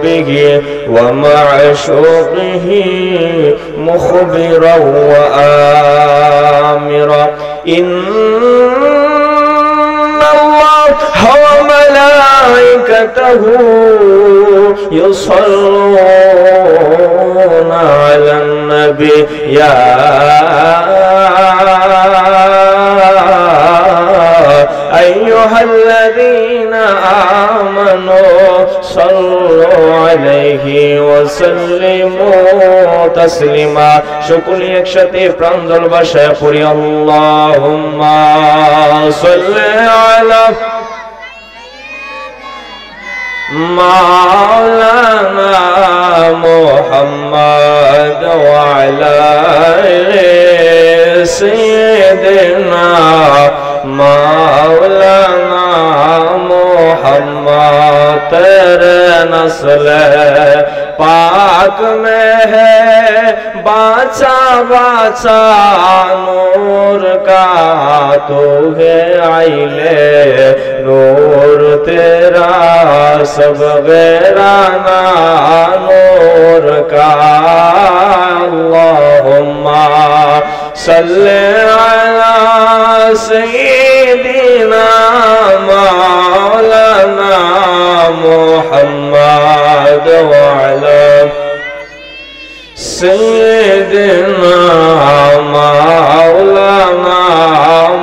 به ومعشوقه مخبرا وآمرا إن الله وملائكته يصلون على النبي يا أيها الذين آمنوا صلوا عليه وسلموا تسليما সকলে একসাথে প্রাঞ্জল ভাষায় পড়ি আল্লাহুম্মা সাল্লি আলা মাওলানা মুহাম্মদ ওয়া আলা সাইয়্যিদিনা মাওলানা मुहम्मद तेरे नस्ल पाक में है बाचा बाचा नूर का तो है आइले नूर तेरा सब वेराना नूर का अल्लाहुम्मा सल्ले अला सय्यिदिना मौलाना मुहम्मद व अला सय्यिदिना मौलाना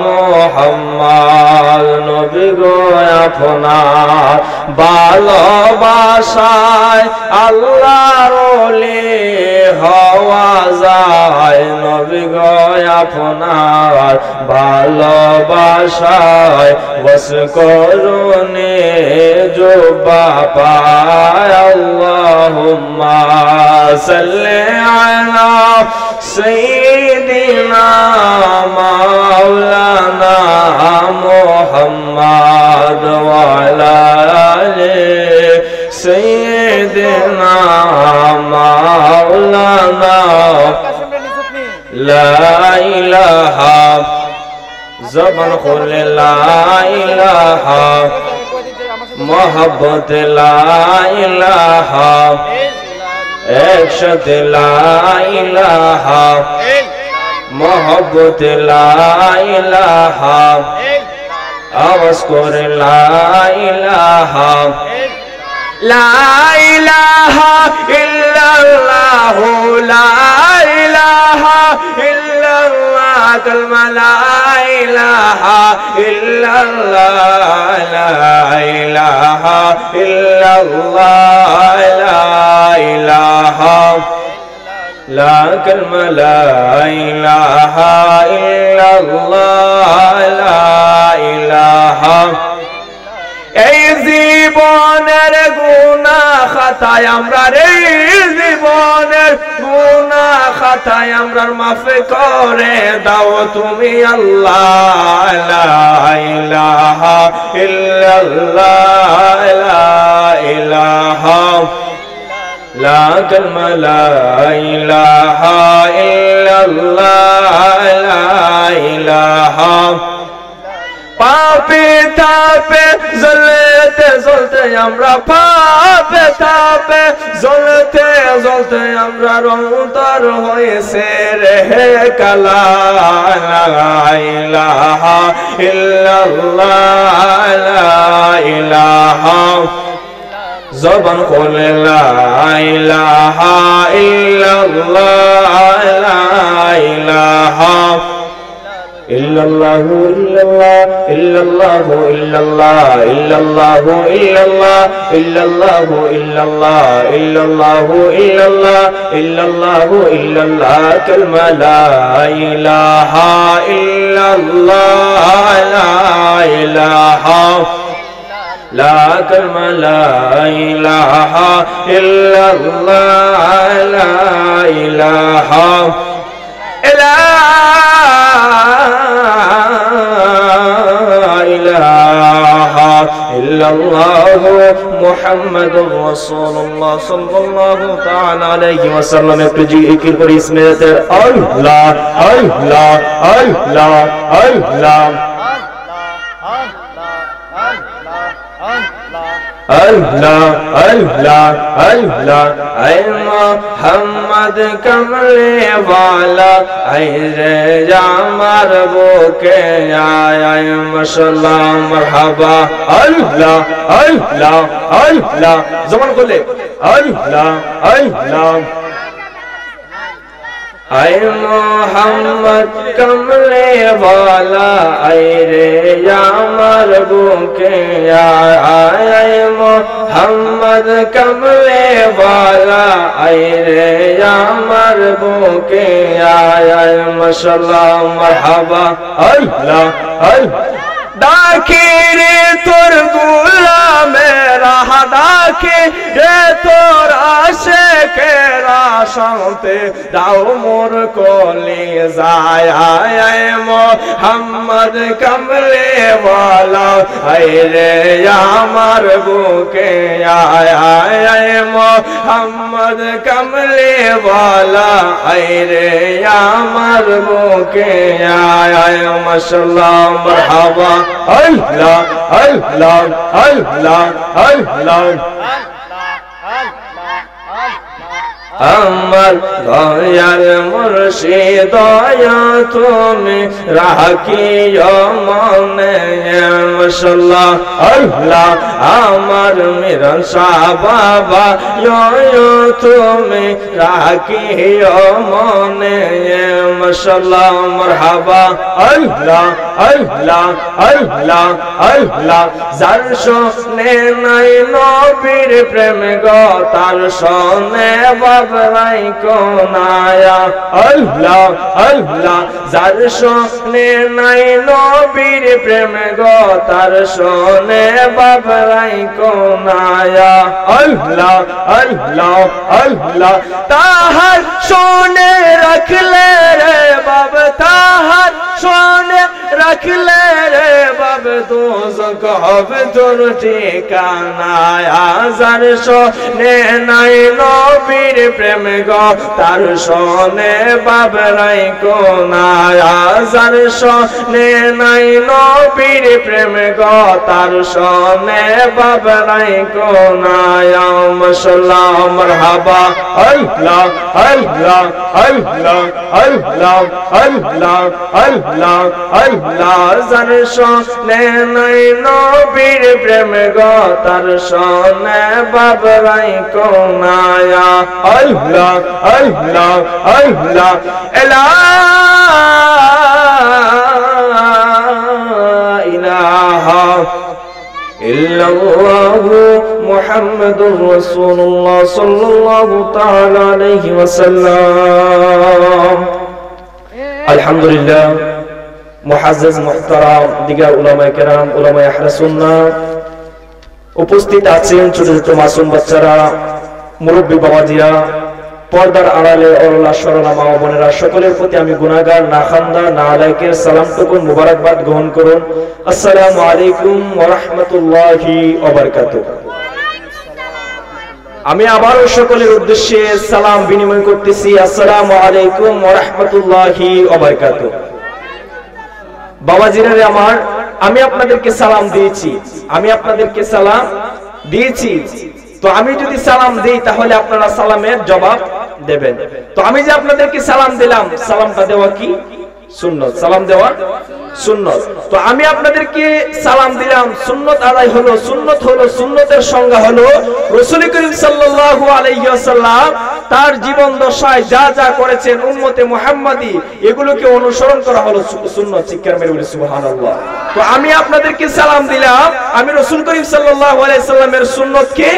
मुहम्मद नबी गो আপনার ভালোবাসায় আল্লাহর ওলি হওয়া যায় নবী গো আপনার ভালোবাসায় বস করুনে জুবা পায় আল্লাহুম্মা সাল্লি আলা সাইয়্যিদিনা মাওলানা মুহাম্মদ ওয়া আলা আলি সাইয়্যিদিনা মাওলানা লা ইলাহা জবান খুলে লা ইলাহা মোহাব্বত লা ইলাহা একসাথে লা ইলাহা মোহাব্বত লা ইলাহা আওয়াজ করে লা ইলাহা লা ইলাহা ইল্লাল্লাহ লা ইলাহা ইল্লাল্লাহ কালমা লা ইলাহা ইল্লাল্লাহ লা ইলাহা ইল্লাল্লাহ লা ইলাহা লা কালমা লা ইলাহা ইল্লাল্লাহ লা ইলাহা এই জীবনের গুনাহ খাতায় আমরা এই জীবনের গুনাহ খাতায় আমরা মাফ করে দাও তুমি আল্লাহ লা ইলাহা ইল্লাল্লাহ লা ইলাহা লা কালমা লা ইলাহা ইল্লাল্লাহ লা ইলাহা পাপে তাপে জ্বলতে জ্বলতে আমরা পাপে তাপে জ্বলতে জ্বলতে আমরা অন্তর হয়েছে রে কালা লা ইলাহা ইল্লাল্লাহ লা ইলাহা জবান খুলে লা ইলাহা ইল্লাল্লাহ লা ইলাহা ইল্লাল্লাহু ইল্লাল্লাহু ইল্লাল্লাহ ইল্লাল্লাহু ইল্লাল্লাহ ইল্লাল্লাহু ইল্লাল্লাহ ইল্লাল্লাহু ইল্লাল্লাহ ইল্লাল্লাহু ইল্লাল্লাহ কালমা লা ইলাহা ইল্লাল্লাহ লা ইলাহা লা কালমা লা ইলাহা ইল্লাল্লাহ লা ইলাহা ইল্লাল্লাহু মুহাম্মাদুর রাসূলুল্লাহ সাল্লাল্লাহু তাআলা আলাইহি ওয়াসাল্লাম একটু জিকির করে ইসমে আল্লাহ আল্লাহ আল্লাহ আল্লাহ अल्लाह अल्लाह अल्लाह ऐ मोहम्मद कमले वाला ऐ रे यार वो के आया माशाअल्लाह मरहबा अल्लाह अल्लाह अल्लाह जबान खोले अल्लाह अल्लाह ऐ मोहम्मद कमले वाला ऐ रे यार वो के आया मोहम्मद कमले वाला ऐ रे यार वो के आया माशाअल्लाह मरहबा अल्लाह अल्लाह डाके रे तोर गुलाम मेरा डाके रे तोर आशिकेरा शांते दाओ मोर को ले जाया मोहम्मद कमले वाला ऐ रे यार बुके आया मोहम्मद कमले वाला ऐ रे यार बुके आया माशाअल्लाह मरहबा अल्लाह अल्लाह अल्लाह अल्लाह আমার দয়াল মুর্শিদ দয়া তুমি রাখিও মনে মাশাআল্লাহ আল্লাহ আমার মিরন শাহ বাবা তুমি রাখিও মনে মাশাআল্লাহ মারহাবা আল্লাহ আল্লাহ আল্লাহ আল্লাহ যার শোনে নাই নবীর প্রেম গো তার শোনে বাবাই কোনায়া আল্লাহ আল্লাহ যার শোনে নাই নবীর প্রেম গো তার শোনে বাবাই কোনায়া আল্লাহ আল্লাহ আল্লাহ তাহার শোনে রাখলে রে বাবা তাহার শোনে রাখলে রে বাবা দোজখ হবে তোর ঠিকানা যার শোনে নাই নবীর প্রেম গো তার শোনে বাবরাই কোনায়া যার শোনে নাই নবীর প্রেম গো তার শোনে বাবরাই কোনায়া মাশাআল্লাহ মারহাবা আল্লাহ আল্লাহ আল্লাহ আল্লাহ আল্লাহ আল্লাহ আল্লাহ যার শোনে নাই নবীর প্রেম গো তার শোনে বাবরাই কোনায়া আল্লাহ আল্লাহ আল্লাহ লা ইলাহা ইল্লাল্লাহু মুহাম্মাদুর রাসূলুল্লাহ সাল্লাল্লাহু তাআলা আলাইহি ওয়াসাল্লাম আলহামদুলিল্লাহ মুআজ্জাজ মুহতারাম দিগার উলামায়ে কেরাম উলামায়ে আহলে সুন্নাহ উপস্থিত আছেন ছোট ছোট মাসুম বাচ্চারা মুরব্বী বাবাজিরা পর্দার আড়ালে অরলা সরলা মা ও বোনেরা সকলের প্রতি আমি গুনাহগার নাখান্দা নালায়েকের সালামটুকু মুবারকবাদ গ্রহণ করুন আসসালামু আলাইকুম ওয়া রাহমাতুল্লাহি ওয়া বারাকাতুহু আমি আবারও সকলের উদ্দেশ্যে সালাম বিনিময় করতেছি আসসালামু আলাইকুম ওয়া রাহমাতুল্লাহি ওয়া বারাকাতুহু বাবাজিরা আমার আমি আপনাদেরকে সালাম দিয়েছি তো আমি যদি সালাম দেই তাহলে আপনারা সালামের জবাব দেবেন তো আমি যে আপনাদেরকে সালাম দিলাম সালামটা দেওয়া কি সুন্নাত সালাম দেওয়া সুন্নাত তো আমি আপনাদেরকে সালাম দিলাম সুন্নাত আদায় হলো সুন্নতের সংজ্ঞা হলো রাসূল করিম সাল্লাল্লাহু আলাইহি ওয়াসাল্লাম তার জীবন দশায় যা যা করেছেন উম্মতে মুহাম্মাদি এগুলোকে অনুসরণ করা হলো সুন্নাত চিৎকার মেরে বলি সুবহানাল্লাহ তো আমি আপনাদেরকে সালাম দিলাম আমি রাসূল করিম সাল্লাল্লাহু আলাইহি ওয়াসাল্লামের সুন্নতকে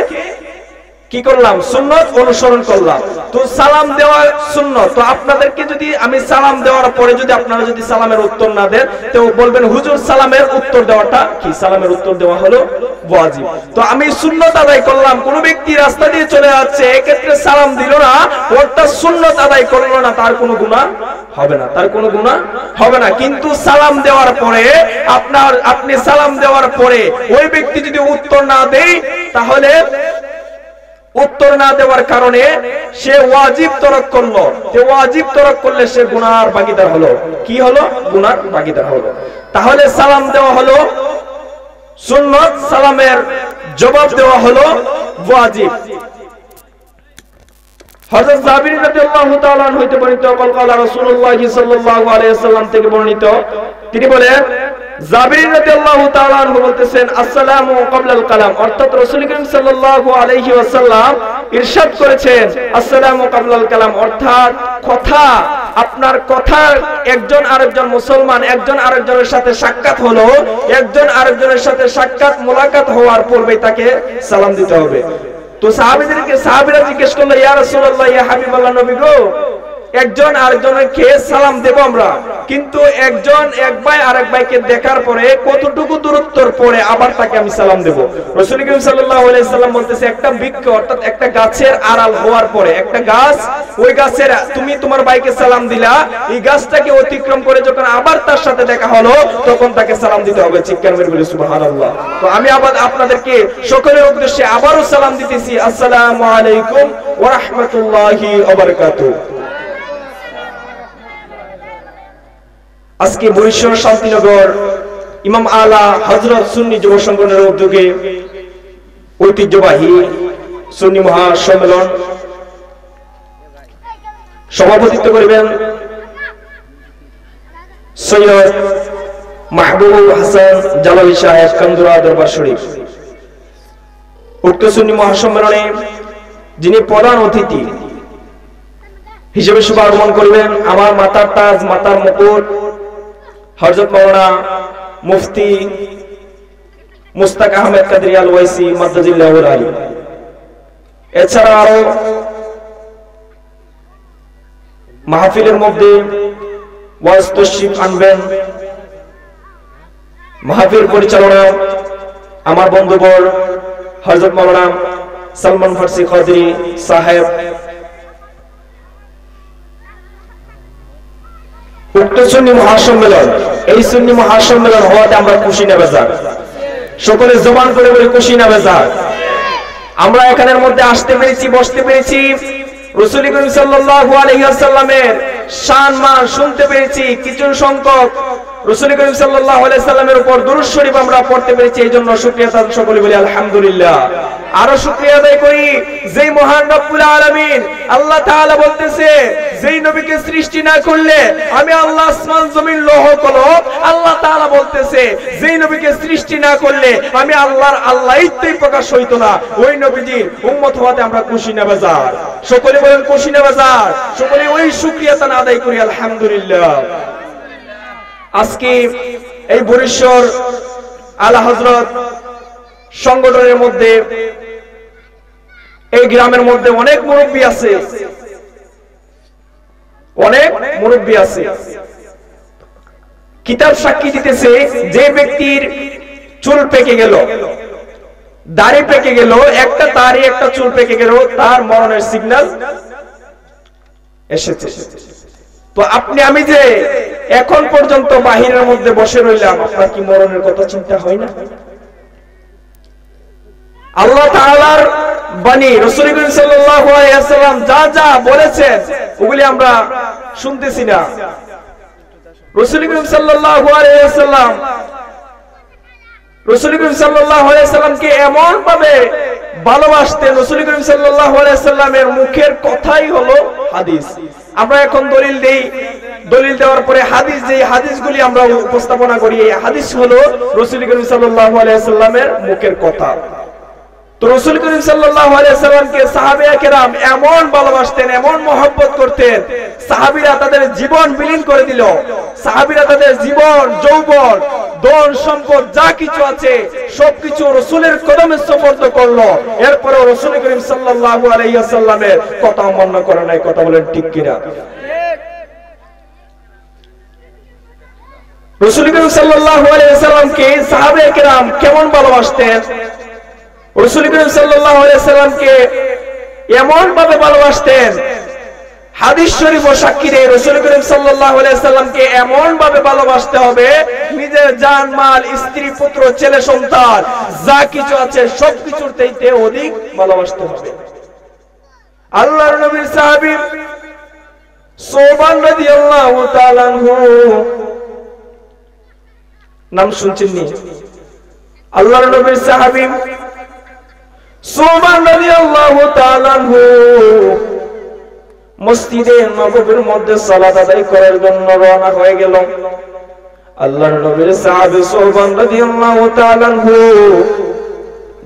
কি করলাম সুন্নাত অনুসরণ করলাম তো সালাম দেওয়া সুন্নাত তো আপনাদেরকে যদি আমি সালাম দেওয়ার পরে যদি আপনারা যদি সালামের উত্তর না দেন তো বলবেন হুজুর সালামের উত্তর দেওয়াটা কি সালামের উত্তর দেওয়া হলো ওয়াজিব তো আমি সুন্নাত আদায় করলাম কোন ব্যক্তি রাস্তা দিয়ে চলে যাচ্ছে এক্ষেত্রে সালাম দিল না ওটা সুন্নাত আদায় করলো না তার কোনো গুনাহ হবে না কিন্তু সালাম দেওয়ার পরে আপনি সালাম দেওয়ার পরে ওই ব্যক্তি যদি উত্তর না দেয় তাহলে উত্তর না দেওয়ার কারণে সে ওয়াজিব তরক করলো যে ওয়াজিব তরক করলে সে গুনাহর ভাগীদার হলো কি হলো গুনাহর ভাগীদার হলো তাহলে সালাম দেওয়া হলো সুন্নাত সালামের জবাব দেওয়া হলো ওয়াজিব। হযরত জাবির রাদিয়াল্লাহু তাআলা হইতে বর্ণিত قال রাসূলুল্লাহ সাল্লাল্লাহু আলাইহি ওয়াসাল্লাম থেকে বর্ণিত, তিনি বলেন, জাবির রাদিয়াল্লাহু তাআলা বলতেছেন, আসসালামু ক্বাবলাল কালাম, অর্থাৎ রাসূল করিম সাল্লাল্লাহু আলাইহি ওয়াসাল্লাম ইরশাদ করেছেন আসসালামু ক্বাবলাল কালাম, অর্থাৎ কথা, আপনার কথা একজন আরেকজন মুসলমান একজন আরেকজনের সাথে সাক্ষাৎ হলো, একজন আরেকজনের সাথে সাক্ষাৎ মোলাকাত হওয়ার পূর্বে তাকে সালাম দিতে হবে। তো সাহাবীরা জিজ্ঞেস করলো, ইয়া রাসূলুল্লাহ, ইয়া হাবিবাল্লাহ, নবী গো, একজন আরেকজনকে সালাম দেব আমরা, কিন্তু একজন এক ভাই আরেক ভাইকে দেখার পরে কতটুকু দূরত্বর পরে আবার তাকে আমি সালাম দেব? রাসূল করিম সাল্লাল্লাহু আলাইহি ওয়াসাল্লাম বলতেছে, একটা বৃক্ষ অর্থাৎ একটা গাছের আড়াল হওয়ার পরে, একটা গাছ, ওই গাছের তুমি তোমার ভাইকে সালাম দিলা, এই গাছটাকে অতিক্রম করে যখন আবার তার সাথে দেখা হলো তখন তাকে সালাম দিতে হবে। চিৎকার করে বলি সুবহানাল্লাহ। তো আমি আবার আপনাদেরকে সকলের উদ্দেশ্যে আবারও সালাম দিতেছি, আসসালামু আলাইকুম ওয়া রাহমাতুল্লাহি ওয়া বারাকাতুহু। আজকে বরিশাল শান্তিনগর ইমাম আলা হযরত সুন্নি যুব সংগঠনের উদ্যোগে ঐতিহ্যবাহী সুন্নি মহাসম্মেলন সভাপতিত্ব করবেন সৈয়দ মাহবুব হাসান জালালী সাহেব, কান্দুরা দরবার শরীফ। উক্ত সুন্নি মহাসম্মেলনে যিনি প্রধান অতিথি হিসেবে শুভ আগমন করবেন আমার মাতার তাজ, মাতার মুকুট হযরত মাওলানা মুফতি মুস্তাক আহমেদ কাদরি আল ওয়াইসি মাদ্দাজিল্লাহুল আলী। এছাড়া আরো মাহফিলের মধ্যে ওয়াজ তশরিফ আনবেন, মাহফিল পরিচালনা আমার বন্ধুবর হযরত মাওলানা সালমান ফারসি কাদরি সাহেব। উক্ত সুন্নি মহাসম্মেলন, এই সুন্নি মহাসম্মেলন হওয়াতে আমরা খুশি না বেজার? সকলে জবান করে বলে খুশি না বেজার? আমরা এখানের মধ্যে আসতে পেরেছি, বসতে পেরেছি, রাসূল করিম সাল্লাল্লাহু আলাইহি ওয়াসাল্লামের শান মান শুনতে পেরেছি, কিছু সংখ্যক রাসূল করিম সাল্লাল্লাহু আলাইহি ওয়াসাল্লামের উপর দুরূদ শরীফ আমরা পড়তে পেরেছি, এইজন্য শুকরিয়া তার সকলে বলি আলহামদুলিল্লাহ। আরো শুকরিয়া আদায় করি যেই মহান রব্বুল আলামিন আল্লাহ তাআলা বলতেছে, যেই নবীকে সৃষ্টি না করলে আমি আল্লাহ আসমান জমিন লৌহ কলম, আল্লাহ তাআলা বলতেছে যেই নবীকে সৃষ্টি না করলে আমি আল্লাহর আল্লাহইত্বই প্রকাশ হইতো না। ওই নবীজির উম্মত হওয়াতে আমরা খুশি না বেজার? সকলে বলেন খুশি না বেজার? সকলে ওই শুকরিয়া তান আদায় করি আলহামদুলিল্লাহ। আজকে এই বরিশাল আলা হযরত সংগঠনের মধ্যে, এই গ্রামের মধ্যে অনেক মুরব্বী আছে, অনেক মুরব্বী আছে। কিতাব সাক্ষী দিতেছে, যে ব্যক্তির চুল পেকে গেল, দাড়ি পেকে গেল, একটা দাড়ি একটা চুল পেকে গেল, তার মরণের সিগন্যাল এসেছে। তো আপনি আমি যে এখন পর্যন্ত বাহিরের মধ্যে বসে রইলাম, আপনার কি মরণের কথা চিন্তা হয় না? আল্লাহ তাআলার বাণী, রাসূল করিম সাল্লাল্লাহু আলাইহি ওয়াসাল্লাম যা যা বলেছেন ওগুলি আমরা শুনতেছি না। রাসূল করিম সাল্লাল্লাহু আলাইহি ওয়াসাল্লাম কে এমন ভাবে ভালোবাসতেন, রাসূল করিম সাল্লাল্লাহু আলাইহি ওয়াসাল্লামের মুখের কথাই হলো হাদিস। আমরা এখন দলিল দেই, দলিল দেওয়ার পরে হাদিস, যে হাদিসগুলি আমরা উপস্থাপনা করি, এই হাদিস হলো রাসূল করিম সাল্লাল্লাহু আলাইহি ওয়াসাল্লামের মুখের কথা। তো রাসূল করিম সাল্লাল্লাহু আলাইহি ওয়াসাল্লামকে সাহাবায়ে কেরাম এমন ভালোবাসতেন, এমন মহব্বত করতেন, সাহাবীরা তাদের জীবন বিলীন করে দিল, সাহাবীরা তাদের জীবন, যৌবন, ধন সম্পদ যা কিছু আছে সবকিছু রাসূলের কদমে সুপর্দ করলো। এরপরে রাসূল করিম সাল্লাল্লাহু আলাইহি ওয়াসাল্লামের কথা অমান্য করে নাই। কথা বলেন ঠিক কিনা? রাসূল করিম সাল্লাল্লাহু আলাইহি ওয়াসাল্লামকে সাহাবায়ে কেরাম কেমন ভালোবাসতেন? রাসূল করিম সাল্লাল্লাহু আলাইহি ওয়াসাল্লামকে এমন ভাবে ভালোবাসতেন, হাদিস শরীফ ও সাক্ষী দেয় রাসূল করিম সাল্লাল্লাহু আলাইহি ওয়াসাল্লামকে এমন ভাবে ভালোবাসতে হবে, নিজের জান মাল, স্ত্রী, পুত্র, ছেলে, সন্তান যা কিছু আছে সবকিছুর চাইতে অধিক ভালোবাসতে হবে। আল্লাহর নবীর সাহাবী সোবান রাদিয়াল্লাহু তাআলা আনহু, নাম শুনছেন নি? আল্লাহর নবীর সাহাবী সুবহান রাদিয়াল্লাহু তাআলা আনহু মসজিদে নববীর মধ্যে সালাত আদায় করার জন্য রওনা হয়ে গেল। আল্লাহর নবীর সাহাবী সুবহান রাদিয়াল্লাহু তাআলা আনহু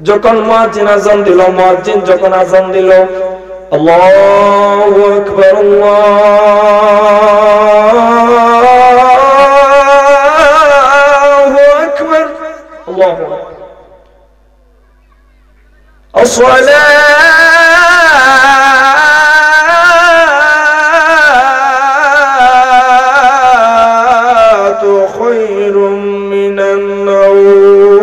যখন মুয়াজ্জিন আযান দিল, মুয়াজ্জিন যখন আযান দিল, আল্লাহু আকবার আল্লাহু আকবার আল্লাহু আকবার আসসালাতু খায়রুম মিনান নাওম।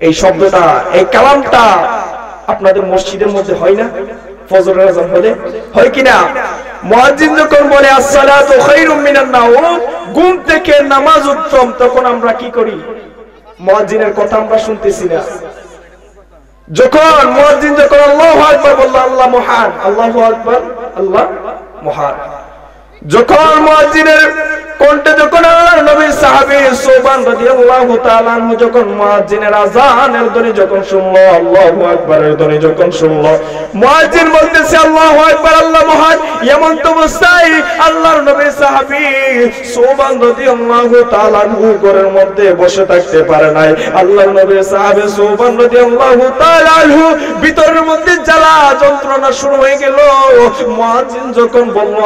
এই শব্দটা, এই কালামটা আপনাদের মসজিদের মধ্যে হয় না? ফজরের আযান হলে হয় কিনা? মুয়াজ্জিন যখন বলে আসসালাতু খায়রুম মিনান নাওম, ঘুম থেকে নামাজ উত্তম, তখন আমরা কি করি? মুয়াজ্জিনের কথা আমরা শুনতেছি না। যখন মুয়াজ্জিন যখন আল্লাহু আকবার বলল, আল্লাহ মহান, আল্লাহু আকবার, আল্লাহ মহান, যখন মুয়াজ্জিনের কণ্ঠে যখন আল্লাহর নবীর সাহাবী সুবহান রাদিয়াল্লাহু তাআলা আনহু যখন মুয়াজ্জিনের আযানের ধ্বনি যখন শুনলো, আল্লাহু আকবারের ধ্বনি যখন শুনলো, মুয়াজ্জিন বলতেছে আল্লাহু আকবার, আল্লাহ মহান, এমন তো অবস্থায় আল্লাহর নবীর সাহাবী সুবহান রাদিয়াল্লাহু তাআলা আনহু ঘরের মধ্যে বসে থাকতে পারে নাই। আল্লাহর নবীর সাহাবী সুবহান রাদিয়াল্লাহু তাআলা আনহু ভিতরের মধ্যে জ্বালা যন্ত্রণা শুরু হয়ে গেল। মুয়াজ্জিন যখন বলল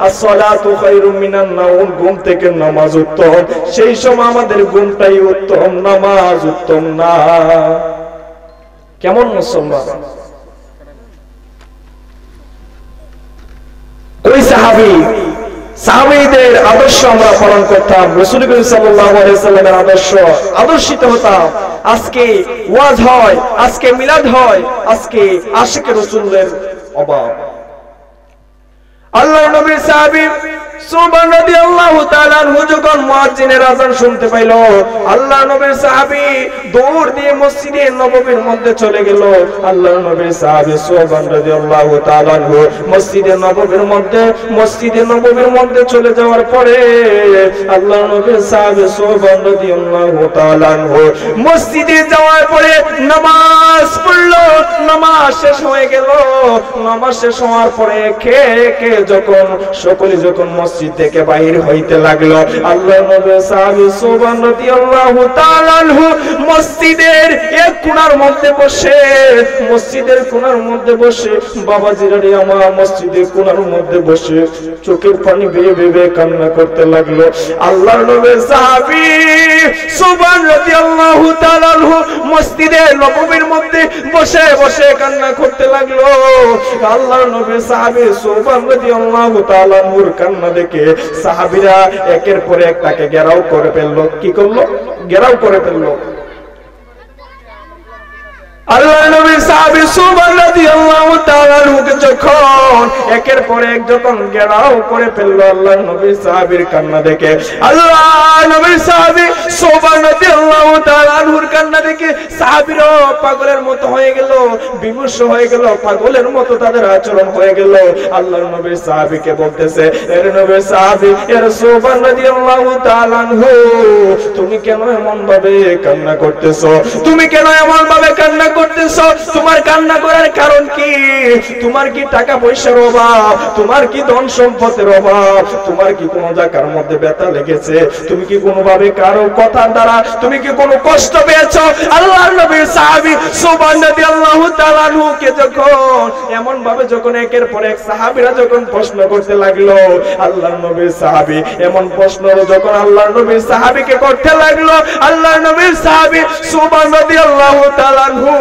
আসসালাতু খায়রুম মিনান নাওম, ঘুম থেকে নামাজ উত্তম, সেই সময় আমাদের ঘুমটাই উত্তম, নামাজ উত্তম না। কেমন মুসলমান? ওই সাহাবী, সাহাবীদের আদর্শ আমরা পালন করতাম, রাসূল করিম সাল্লাল্লাহু আলাইহি ওয়াসাল্লামের আদর্শিত হতাম। আজকে ওয়াজ হয়, আজকে মিলাদ হয়, আজকে আশিকে রাসূলের অভাব। আল্লাহর নবীর সাহাবী সুবহান রাদিয়াল্লাহু তাআলা আনহু যখন মুয়াজ্জিনের আযান শুনতে পাইল, আল্লাহর নবীর সাহাবী দৌড় দিয়ে মসজিদে নববীর মধ্যে চলে গেল। আল্লাহর নবীর সাহাবী সুবহান রাদিয়াল্লাহু তাআলা আনহু মসজিদে নববীর মধ্যে চলে যাওয়ার পরে আল্লাহর নবীর সাহাবী সুবহান রাদিয়াল্লাহু তাআলা আনহু মসজিদে যাওয়ার পরে নামাজ পড়ল। নামাজ শেষ হয়ে গেল। নামাজ শেষ হওয়ার পরে কে যখন সকলে যখন মসজিদ থেকে বাইর হইতে লাগলো, আল্লাহর নবী সাহাবী সুবহান রাদিয়াল্লাহু তাআলা আনহু মসজিদের এক কোণার মধ্যে বসে বাবাজিরা রে আমার মসজিদের কোণার মধ্যে বসে চোখের পানি বেয়ে বেয়ে কান্না করতে লাগলো। আল্লাহর নবী সাহাবী সুবহান রাদিয়াল্লাহু তাআলা আনহু মসজিদের নববীর মধ্যে বসে কান্না করতে লাগলো। আল্লাহর নবী সাহাবী সুবহান রাদিয়াল্লাহু তাআলা আনহুর কান্না দেখে সাহাবীরা একের পর এক তাকে ঘেরাও করে ফেললো। কি করলো? ঘেরাও করে ফেললো। আল্লাহর নবী সাহাবী সুবহান রাদিয়াল্লাহু তাআলা আনহুকে যখন একের পর এক যখন ঘেরাও করে ফেললো, আল্লাহর নবী সাহাবীর কান্না দেখে আল্লাহর নবী সাহাবী সুবহান রাদিয়াল্লাহু তাআলা আনহুর কান্না দেখে সাহাবীরা পাগলের মতো হয়ে গেল, বিমর্ষ হয়ে গেল, পাগলের মতো তাদের আচরণ হয়ে গেল। আল্লাহর নবী সাহাবীকে বলতেছে, এর নবী সাহাবী এর সুবহান রাদিয়াল্লাহু তাআলা আনহু, তুমি কেন এমন ভাবে কান্না করতেছো? তুমি কেন এমন ভাবে কান্না করতেছো? তোমার কান্না করার কারণ কি? তোমার কি টাকা পয়সার অভাব? তোমার কি ধন সম্পদের অভাব? তোমার কি কোনো জায়গার মধ্যে ব্যথা লেগেছে? তুমি কি কোনো ভাবে কারো কথার দ্বারা তুমি কি কোনো কষ্ট পেয়েছো? আল্লাহর নবী সাহাবী সুবহান রাদিয়াল্লাহু তাআলা আনহুকে যখন এমন ভাবে যখন একের পর এক সাহাবীরা যখন প্রশ্ন করতে লাগলো, আল্লাহর নবী সাহাবী এমন প্রশ্ন যখন আল্লাহর নবী সাহাবীকে করতে লাগলো, আল্লাহর নবী সাহাবী সুবহান রাদিয়াল্লাহু তাআলা আনহু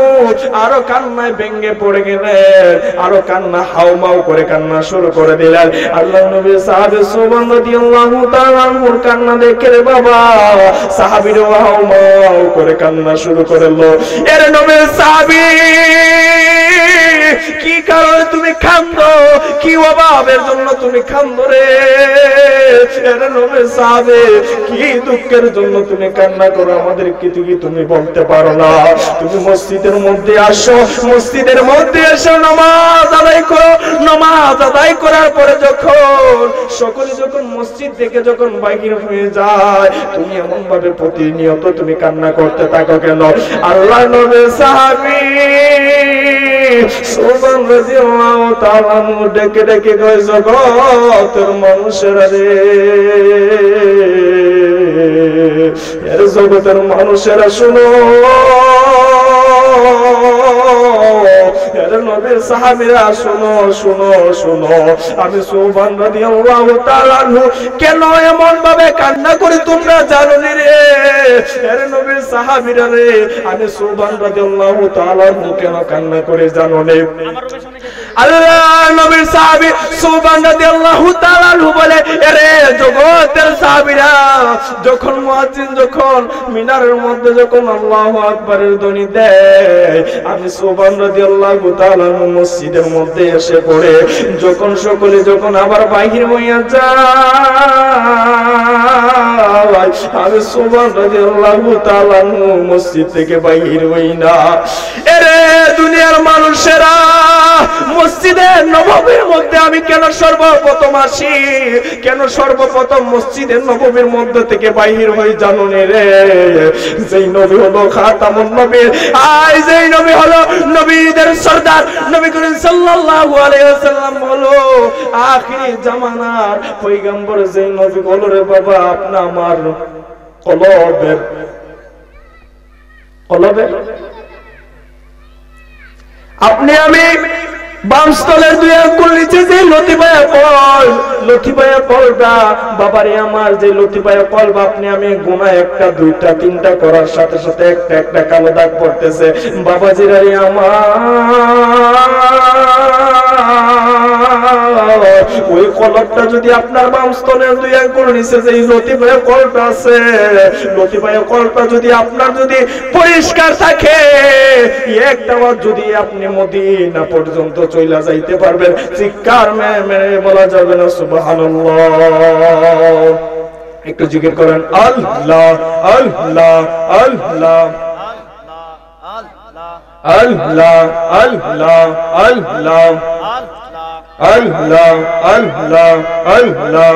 আরো কান্নায় ভেঙে পড়ে গেলেন, আরো কান্না হাউমাউ করে কান্না শুরু করে দিলেন। আল্লাহর নবী সাহাবী সুবহান রাদিয়াল্লাহু তাআলা আনহুর কান্না দেখে রে বাবা সাহাবীরা হাউমাউ করে কান্না কান্না শুরু করলো। এর নবীর সাহাবী কি কারণে তুমি কাঁদো, কি অভাবের জন্য তুমি কাঁদো রে? এর নবীর সাহাবী কি দুঃখের জন্য তুমি কান্না করো আমাদের কি তুমি বলতে পারো না? তুমি মসজিদের মধ্যে আসো, মসজিদের মধ্যে এসে নামাজ আদায় করো, নামাজ আদায় করার পরে যখন সকলে যখন মসজিদ থেকে যখন বাহির হয়ে যায় তুমি এমন ভাবে প্রতিনিয়ত তুমি কান্না করতে থাকো কেন? আল্লাহ নবীর সাহাবী সুবহান রাদিয়াল্লাহু তাআলা ডেকে ডেকে কয় জগতের মানুষেরা রে, এর জগতের মানুষেরা শুনো, নবীর সাহাবীরা শুনো শুনো শুনো, আমি সুবহান রাদিয়াল্লাহু তাআলা আনহু কেন এমন ভাবে কান্না করি তোমরা জানো নি রে? এর নবীর সাহাবীরা রে, আমি সুবহান রাদিয়াল্লাহু তাআলা আনহু কেন কান্না করে জানো নি? আল্লাহ নবীর সাহাবী সুবহান রাদিয়াল্লাহু তাআলা আনহু বলে, আরে জগতের সাহাবীরা যখন মুয়াজ্জিন যখন মিনারের মধ্যে যখন আল্লাহু আকবারের ধ্বনি দেয়, আমি সুবহান রাদিয়াল্লাহু তাআলা আনহু মসজিদের মধ্যে এসে পড়ে যখন সকলে যখন আবার বাহির হইয়া যায়, আমি সুবহান রাদিয়াল্লাহু তাআলা আনহু মসজিদ থেকে বাহির হই না। এরে দুনিয়ার মানুষেরা, মসজিদে নববীর মধ্যে আমি কেন সর্বপ্রথম আসি, কেন সর্বপ্রথম মসজিদে নববীর মধ্যে থেকে বাহির হই জানো রে? যেই নবী হলো খাতামুন নবীর, আই যেই নবী হলো নবীদের সরদার, নবী করিম সাল্লাল্লাহু আলাইহি ওয়াসাল্লাম হলো আখিরি জামানার পয়গম্বর, যেই নবী হলো রে বাবা আপনি আমার কলবের আপনি আমি বামস্থলের দুই আঙ্গুল নিচে যে লতিফায়া কলটা বাবারে আমার, যে লতিফায়া কল আপনি আমি গুনাহ একটা দুইটা তিনটা করার সাথে সাথে একটা একটা কালো দাগ পড়তেছে। বাবাজিরা রে আমার, ওই কলবটা যদি আপনার বামস্থলের দুই আঙ্গুল নিচে যে লতিফায়া কলটা আছে, লতিফায়া কলটা যদি আপনার যদি পরিষ্কার থাকে, একটাবার যদি আপনি মদিনা পর্যন্ত চলে যাইতে পারবেন, চিৎকার মেরে বলা যাবে না সুবহানাল্লাহ। একটু জিকির করেন আল্লাহ আল্লাহ আল্লাহ আল্লাহ আল্লাহ আল্লাহ আল্লাহ আল্লাহ আল্লাহ।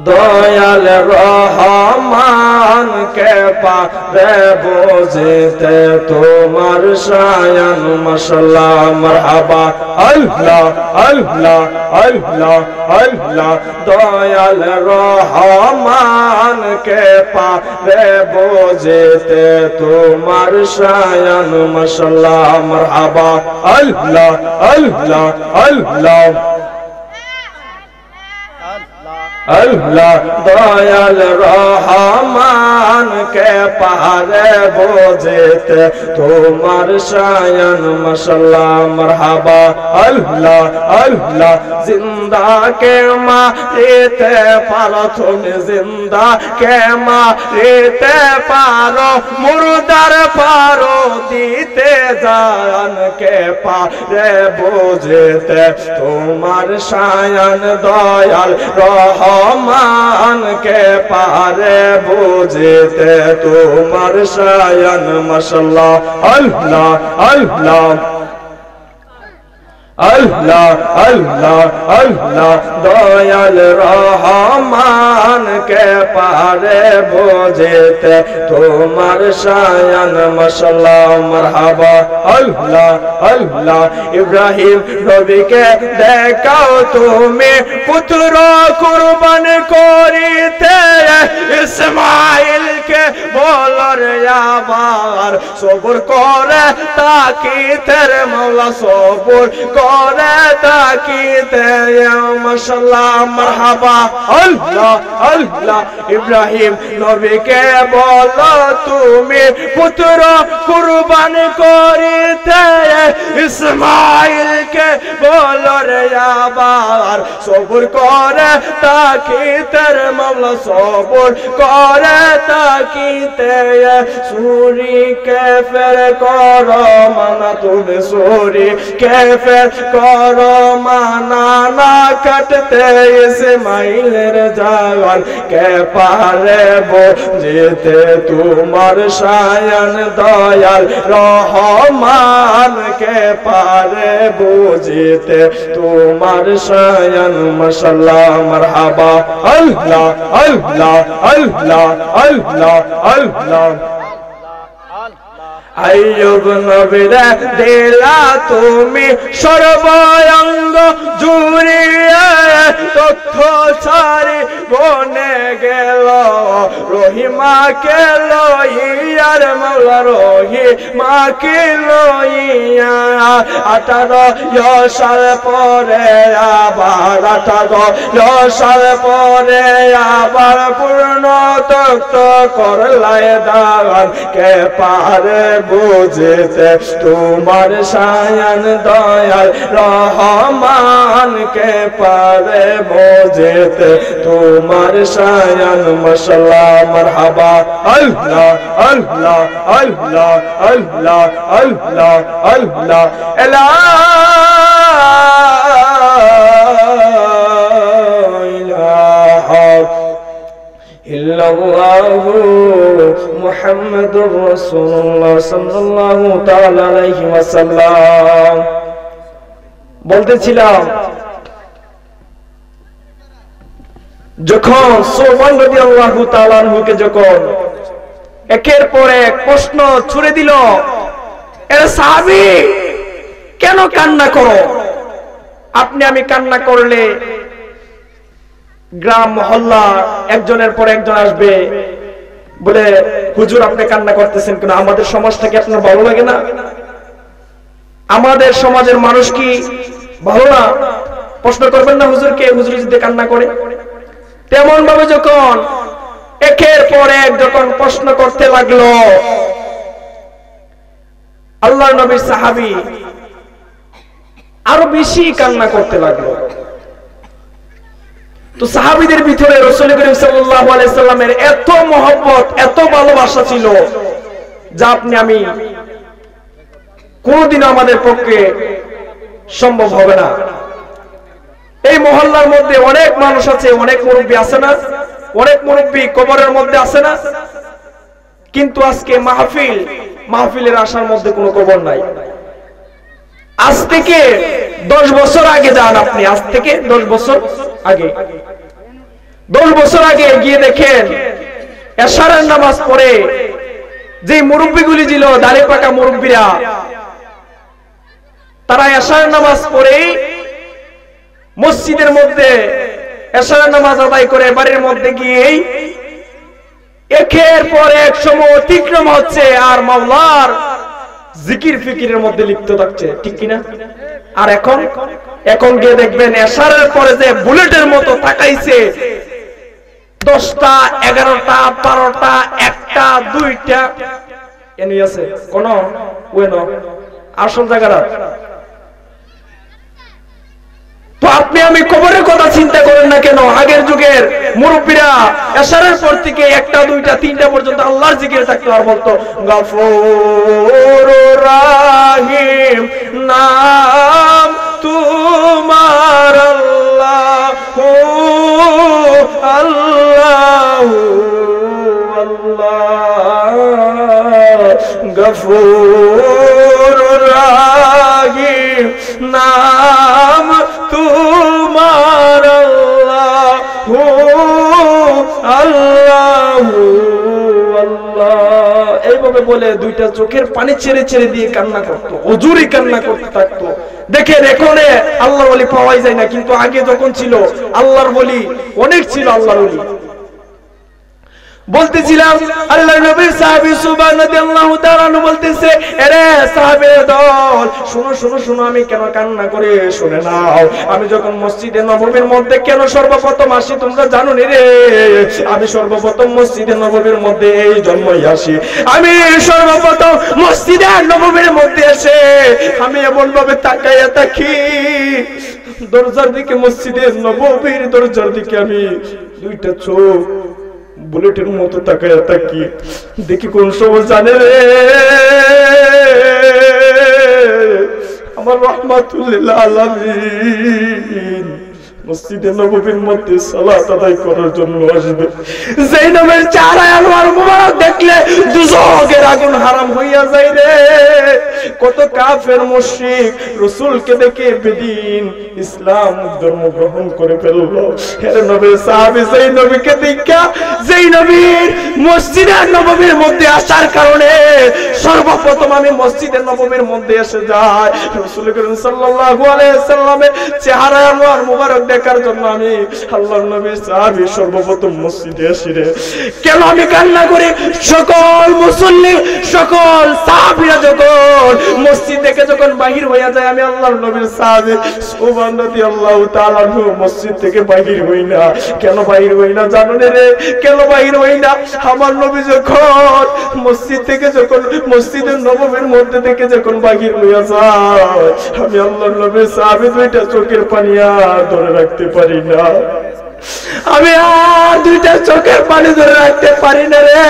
দয়াল রহমান কে পারে বুঝতে তোমার শায়ান মাশাআল্লাহ মারহাবা আল্লাহ আল্লাহ আল্লাহ আল্লাহ। দয়াল রহমান কে পারে বুঝতে তোমার শায়ান মাশাআল্লাহ মারহাবা আল্লাহ আল্লাহ আল্লাহ আল্লাহ। দয়াল রহমান কে পারে বুঝতে তোমার শায়ান মাশাআল্লাহ মারহাবা আল্লাহ আল্লাহ। জিন্দা কে মারিতে পারো তুমি, জিন্দা কে মারিতে পারো, মুর্দার পারো দিতে জান কে পারে বুঝতে তোমার শায়ান দয়াল রহমান কে পারে বুঝতে তোমার শায়ান মাশাআল্লাহ আল্লাহ আল্লাহ আল্লাহ আল্লাহ আল্লাহ। দয়াল রহমান কে পারে বুঝতে তোমার শায়ান মাশাআল্লাহ মারহাবা আল্লাহ আল্লাহ। ইব্রাহিম নবীকে দেখাও তুমি পুত্র কুরবান করিতে, ইসমাইল ইসমাইলকে বলো রে আবার সবর করে তাকিতের মাওলা সবর করে তাকিতে মাশাআল্লাহ মারহাবা আল্লাহ আল্লাহ ইব্রাহিম নবীকে বলো তুমি পুত্র কুরবান করিতে ইসমাইলকে বলো রে আবার সবর করে তাকিতের মাওলা সবর করে তাকিতে সুরি কাফের করো মানা তুমি সুরি কাফের করো মানা না কাটতে ইসমাইলের জান কে পারে বুঝতে তোমার শায়ান দয়াল রহমান কে পারে বুঝতে তোমার শায়ান মাশাআল্লাহ মারহাবা আল্লাহ আল্লাহ আল্লাহ আল্লাহ আল্লাহ আইয়ুব নবীরে দিলা তুমি সর্বাঙ্গ জুড়িয়ে তথ্য ছাড়ি বনে গেল রহিমাকে লইয়ার মাওলা রহিমাকে লইয়া 18 সাল পরে আবার 18 সাল পরে আবার পূর্ণ তথ্য করলাই দান কে পারে বুঝতে তোমার শায়ান দয়াল রহমান কে পারে বুঝতে তোমার শায়ান মাশাআল্লাহ মারহাবা আল্লাহ আল্লাহ আল্লাহ আল্লাহ আল্লাহ আল্লাহ লা ইলাহা ইল্লাল্লাহু মুহাম্মাদুর রাসূলুল্লাহ সাল্লাল্লাহু তাআলা আলাইহি ওয়াসাল্লাম। বলতেছিলাম যখন সোমান রাদিয়াল্লাহু তাআলা আনহুকে যখন একের পর এক প্রশ্ন ছুড়ে দিল, এ সাহাবী কেন কান্না করো? আপনি আমি কান্না করলে গ্রাম মহল্লা একজনের পর একজন আসবে বলে হুজুর আপনি কান্না করতেছেন কেন? আমাদের সমাজটাকে আপনার ভালো লাগে না? আমাদের সমাজের মানুষ কি ভালো না? প্রশ্ন করবেন না হুজুরকে, হুজুর যদি কান্না করে? তেমন ভাবে যখন একের পর এক যখন প্রশ্ন করতে লাগলো, আল্লাহর নবীর সাহাবী আরো বেশি কান্না করতে লাগলো। তো সাহাবীদের ভিতরে রাসূল করিম সাল্লাল্লাহু আলাইহি সাল্লামের এত মহব্বত এত ভালোবাসা ছিল যা আপনি আমি কোনদিনও আমাদের পক্ষে সম্ভব হবে না। এই মহল্লার মধ্যে অনেক মানুষ আছে, অনেক মুরব্বী আছে না? অনেক মুরব্বী কবরের মধ্যে আছে না? কিন্তু আজকে মাহফিলের আসার মধ্যে কোনো কবর নাই। আজ থেকে 10 বছর আগে যান আপনি, আজ থেকে 10 বছর আগে, 10 বছর আগে গিয়ে দেখেন এশারের নামাজ পড়ে যে মুরব্বীগুলি ছিল, দাড়ি পাকা মুরব্বীরা, তারা এশারের নামাজ পড়ে মসজিদের মধ্যে এশারের নামাজ আদায় করে বাড়ির মধ্যে গিয়েই একের পর এক সময় অতিক্রম হচ্ছে আর মাওলার জিকির ফিকিরের মধ্যে লিপ্ত থাকছে, ঠিক কিনা? আর এখন গিয়ে দেখবেন এশারের পরে যে বুলেটের মতো তাকাইছে 10টা 11টা 12টা 1টা 2টা এনি আছে কোন ওয়েন আসল জায়গাটা। তো আপনি আমি কবরের কথা চিন্তা করেন না কেন? আগের যুগের মুরব্বীরা এশারের পর থেকে 1টা 2টা 3টা পর্যন্ত আল্লাহর জিকির থাকতো আর বলতো গফুর রাহিম নাম তোমার আল্লাহু আল্লাহু আল্লাহ গফুর রাহিম নাম তোমার আল্লাহু আল্লাহু আল্লাহ। এইভাবে বলে 2টা চোখের পানি ছেড়ে ছেড়ে দিয়ে কান্না করতো, হুজুরই কান্না করতে থাকতো। দেখেন এখন আল্লাহর ওলি পাওয়াই যায় না, কিন্তু আগে যখন ছিল আল্লাহর ওলি অনেক ছিল। আল্লাহর ওলি বলতেছিলাম আল্লাহর নবীর সাহাবী সুবহান রাদিয়াল্লাহু তাআলা বলতেছে, আরে সাহাবীর দল শুনো শুনো শুনো, আমি কেন কান্না করে শুনে নাও। আমি যখন মসজিদে নববীর মধ্যে কেন সর্বপ্রথম আসি তোমরা জানো নি রে? আমি সর্বপ্রথম মসজিদে নববীর মধ্যে এই জন্মই আসি। আমি সর্বপ্রথম মসজিদে নববীর মধ্যে এসে আমি এমন ভাবে তাকাইয়া থাকি, দরজার দিকে, মসজিদের নববীর দরজার দিকে আমি দুইটা চোখ বুলেটের মতো তাকায় থাকি। দেখি কোন সময় জানে রে, আমার রাহমাতুল আলামিন মসজিদে নববীর মধ্যে সালাত আদায় করার জন্য আসবে। জাইনবের চেহারা আনোয়ার মুবারক দেখলে দুজকের আগুন হারাম হইয়া যায় রে। কত কাফের মুশরিক রাসূলকে দেখে বেদিন ইসলাম ধর্ম গ্রহণ করে ফেললো। হে নবীর সাহাবী জাইনবকে দেখা, জাইনবীর মসজিদে নববীর মধ্যে আসার কারণে সর্বপ্রথম আমি মসজিদে নববীর মধ্যে এসে যাই। রাসূল করিম সাল্লাল্লাহু আলাইহি সাল্লামের চেহারা আনোয়ার মুবারক দেখার জন্য আমি আল্লাহর নবীর সাহাবী সর্বপ্রথম মসজিদে আসি রে। কেন আমি কান্না করি? সকল মুসল্লি, সকল সাহাবীরা যখন মসজিদ থেকে যখন বাহির হইয়া যায়, আমি আল্লাহর নবীর সাহাবী সুবহান রাদিয়াল্লাহু তাআলা মসজিদ থেকে বাহির হই না। কেন বাহির হই না জানো রে? কেন বাহির হই না? আমার নবী যখন মসজিদ থেকে, যখন মসজিদের নববীর মধ্যে থেকে যখন বাহির হইয়া যায়, আমি আল্লাহর নবীর সাহাবী দুইটা চোখের পানি আর ধরে রাখতে পারি না। আমি আর দুইটা চোখের পানি ধরে রাখতে পারি না রে।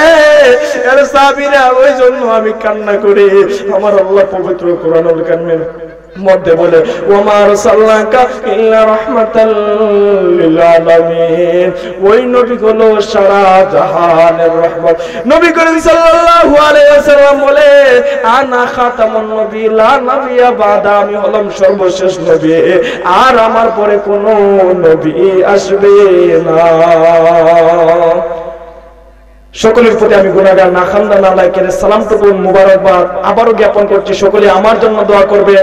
এর সাহাবীরা, ওই জন্য আমি কান্না করি। আমার আল্লাহ পবিত্র কোরআনুল কারীমের মধ্যে বলে, ওমা আরসালনাকা ইল্লা রাহমাতাল লিল আলামিন। ওই নবী হলো সারা জাহানের রহমত। নবী করিম সাল্লাল্লাহু আলাইহি ওয়াসাল্লাম বলে, আনা খাতামুন নবী লা নবিয়্যা বাদা। আমি হলাম সর্বশেষ নবী, আর আমার পরে কোনো নবী আসবে না। সকলের প্রতি আমি গুনাহগার, না খান্দা না লাইকের সালামটুকু মুবারকবাদ আবারও জ্ঞাপন করছি। সকলে আমার জন্য দোয়া করবেন।